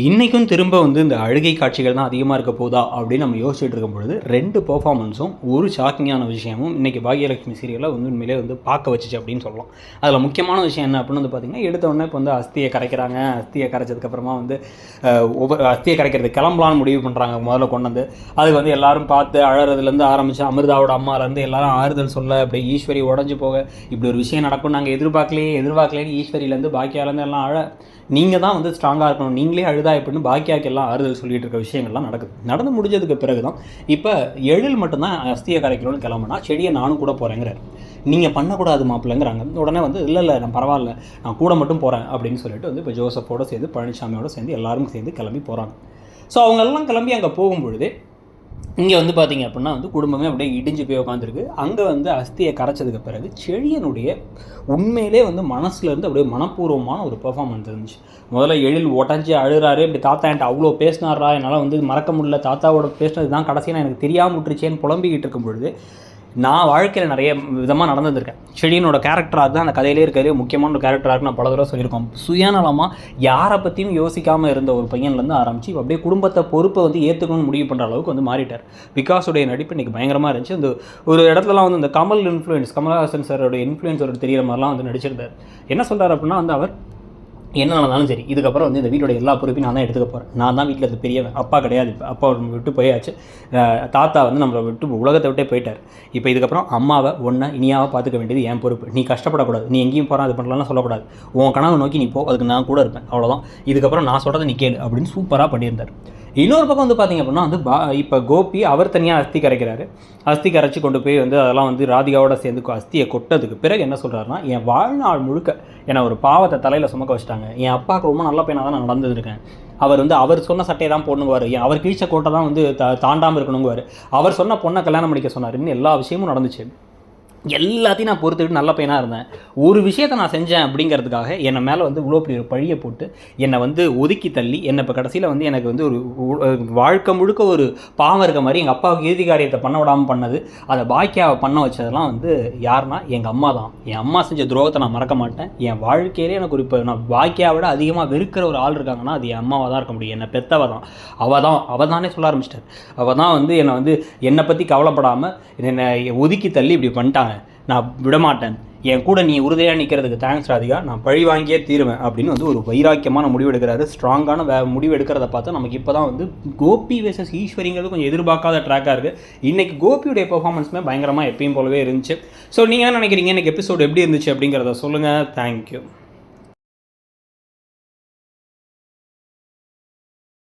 இன்றைக்கும் திரும்ப வந்து இந்த அழுகை காட்சிகள் தான் அதிகமாக இருக்க போதா அப்படின்னு நம்ம யோசிச்சுட்டு இருக்கும் பொழுது 2 பெர்ஃபார்மன்ஸும் ஒரு ஷாக்கிங்கான விஷயமும் இன்றைக்கி பாக்யலட்சுமி சீரியலில் வந்து உண்மையிலே வந்து பார்க்க வச்சுச்சு அப்படின்னு சொல்லலாம். அதில் முக்கியமான விஷயம் என்ன அப்படின்னு வந்து பார்த்திங்கன்னா, எடுத்த உடனே இப்போ வந்து அஸ்தியை கரைக்கிறாங்க. அஸ்தியை கரைச்சதுக்கப்புறமா வந்து ஒவ்வொரு அஸ்தியை கரைக்கிறது கிளம்பலான்னு முடிவு பண்ணுறாங்க. முதல்ல கொண்டு வந்து அதுக்கு வந்து எல்லோரும் பார்த்து அழகிறதுலேருந்து ஆரம்பித்து அமிர்தாவோட அம்மாலேருந்து எல்லாரும் ஆறுதல் சொல்ல, அப்படி ஈஸ்வரி உடஞ்சி போக, இப்படி ஒரு விஷயம் நடக்கும் நாங்கள் எதிர்பார்க்கலேன்னு ஈஸ்வரியிலேருந்து பாக்கியாலேருந்து எல்லாம் நீங்கள் தான் வந்து ஸ்ட்ராங்காக இருக்கணும், நீங்களே அழுதா எப்படின்னு பாக்கியாக்கு எல்லாம் ஆறுதல் சொல்லிட்டு இருக்க விஷயங்கள்லாம் நடந்து முடிஞ்சதுக்கு பிறகு தான் இப்போ எழில் மட்டும்தான் அஸ்தியை கரைக்கணும்னு கிளம்புனா செடியை நானும் கூட போகிறேங்கிறார். நீங்கள் பண்ணக்கூடாது மாப்பிள்ளைங்கிறாங்க. உடனே வந்து இல்லை நான் பரவாயில்ல, நான் கூட மட்டும் போகிறேன் அப்படின்னு சொல்லிட்டு வந்து இப்போ ஜோசப்போடு சேர்ந்து பழனிசாமியோடு சேர்ந்து எல்லாரும் சேர்ந்து கிளம்பி போகிறாங்க. ஸோ அவங்கெல்லாம் கிளம்பி அங்கே போகும்பொழுது இங்கே வந்து பார்த்திங்க அப்படின்னா வந்து குடும்பமே அப்படியே இடிஞ்சு போய் உட்காந்துருக்கு. அங்கே வந்து அஸ்தியை கரைச்சதுக்கு பிறகு செழியனுடைய உண்மையிலே வந்து மனசுலேருந்து அப்படியே மனப்பூர்வமான ஒரு பெர்ஃபார்மன்ஸ் இருந்துச்சு. முதல்ல எழில் உடஞ்சி அழுறாரு. இப்படி தாத்தா என்கிட்ட அவ்வளோ பேசினாரா, என்னால் வந்து மறக்க முடியல, தாத்தாவோட பேசினது தான் கடைசியாக எனக்கு தெரியாமல் விட்டுருச்சேன்னு புலம்பிக்கிட்டு இருக்கும் பொழுது, நான் வாழ்க்கையில் நிறைய விதமாக நடந்துருக்கேன். செடியனோட கேரக்டராக தான் அந்த கதையிலே இருக்கிறதே முக்கியமான ஒரு கேரக்டராக நான் பல தடவை சொல்லியிருக்கோம். சுயநலமாக யாரை பற்றியும் யோசிக்காமல் இருந்த ஒரு பையன்லேருந்து ஆரம்பித்து இப்போ அப்படியே குடும்பத்தை பொறுப்பை வந்து ஏற்றுக்கணும்னு முடிவு பண்ணுற அளவுக்கு வந்து மாறிட்டார். விகாஸுடைய நடிப்பு இன்றைக்கி பயங்கரமாக இருந்துச்சு. இந்த ஒரு இடத்துலலாம் வந்து இந்த கமல்ஹாசன் சாரோட இன்ஃப்ளூயன்ஸோட தெரிகிற மாதிரிலாம் வந்து நடிச்சிருந்தார். என்ன சொல்கிறார் அப்படின்னா வந்து அவர் என்ன நடந்தாலும் சரி, இதுக்கப்புறம் வந்து இந்த வீட்டோட எல்லா பொறுப்பையும் நான் தான் எடுத்துக்க போகிறேன். நான் தான் வீட்டில் பெரியவன், அப்பா கிடையாது. இப்போ அப்பா விட்டு போயாச்சு. தாத்தா வந்து நம்மளை விட்டு உலகத்தை விட்டே போயிட்டார். இப்போ இதுக்கப்புறம் அம்மாவை இனியாவை பார்த்துக்க வேண்டியது என் பொறுப்பு. நீ கஷ்டப்படக்கூடாது, நீ எங்கேயும் போகிறா அது பண்ணலாம்னு சொல்லக்கூடாது. உன் கனவு நோக்கி நீ போ, அதுக்கு நான் கூட இருப்பேன், அவ்வளோதான். இதுக்கப்புறம் நான் சொல்கிறத நீ கேளு அப்படின்னு சூப்பராக பண்ணியிருந்தார். இன்னொரு பக்கம் வந்து பார்த்திங்க அப்படின்னா வந்து இப்போ கோபி அவர் தனியாக அஸ்தி கரைக்கிறாரு. அஸ்தி கரைச்சி கொண்டு போய் வந்து அதெல்லாம் வந்து ராதிகாவோட சேர்ந்து அஸ்தியை கொட்டதுக்கு பிறகு என்ன சொல்கிறாருன்னா, என் வாழ்நாள் முழுக்க என்னை ஒரு பாவத்தை தலையில் சுமக்க வச்சுட்டாங்க. என் அப்பாவுக்கு ரொம்ப நல்ல பையனாக தான் நான் நடந்துருக்கேன். அவர் வந்து அவர் சொன்ன சட்டையை தான் போடணுங்குவார், அவர் கீழ்ச்ச கோட்டை தான் வந்து தாண்டாமல் இருக்கணுங்குவார், அவர் சொன்ன பொண்ணை கல்யாணம் பண்ணிக்க சொன்னார். இன்னும் எல்லா விஷயமும் நடந்துச்சு. எல்லாத்தையும் நான் பொறுத்துக்கிட்டு நல்ல பையனாக இருந்தேன். ஒரு விஷயத்தை நான் செஞ்சேன் அப்படிங்கிறதுக்காக என்னை மேலே வந்து இவ்வளோ பெரிய ஒரு பழியை போட்டு என்னை வந்து ஒதுக்கி தள்ளி என்னை இப்போ கடைசியில் வந்து எனக்கு வந்து ஒரு வாழ்க்கை முழுக்க ஒரு பாவம் இருக்க மாதிரி எங்கள் அப்பாவுக்கு இறுதி காரியத்தை பண்ண விடாமல் பண்ணது, அதை பாக்கியாவை பண்ண வச்சதெல்லாம் வந்து யாருன்னா எங்கள் அம்மா தான். என் அம்மா செஞ்ச துரோகத்தை நான் மறக்க மாட்டேன். என் வாழ்க்கையிலே எனக்கு ஒரு இப்போ நான் பாக்கியாவை விட அதிகமாக வெறுக்கிற ஒரு ஆள் இருக்காங்கன்னா அது என் அம்மாவாக தான் இருக்க முடியும். என்னை பெற்றவ தான், அவள் தானே சொல்ல ஆரம்பிச்சிட்டார். அவள் தான் வந்து என்னை பற்றி கவலைப்படாமல் என்னை ஒதுக்கி தள்ளி இப்படி பண்ணிட்டாங்க, நான் விடமாட்டேன், என் கூட நீ உறுதியாக நிற்கிறதுக்கு தேங்க்ஸ் ராதிகா, நான் பழி வாங்கியே தீருவேன் அப்படின்னு வந்து ஒரு வைராக்கியமான முடிவு எடுக்கிறாரு. ஸ்ட்ராங்கான முடிவு எடுக்கிறத பார்த்தா நமக்கு இப்போ தான் வந்து கோபி வெர்சஸ் ஈஸ்வரிங்கிறது கொஞ்சம் எதிர்பார்க்காத ட்ராக்காக இருக்குது. இன்றைக்கி கோபியுடைய பெர்ஃபார்மன்ஸுமே பயங்கரமாக எப்பயும் போலவே இருந்துச்சு. ஸோ நீங்கள் என்ன நினைக்கிறீங்க, இன்றைக்கி எபிசோடு எப்படி இருந்துச்சு அப்படிங்கிறத சொல்லுங்கள். தேங்க்யூ.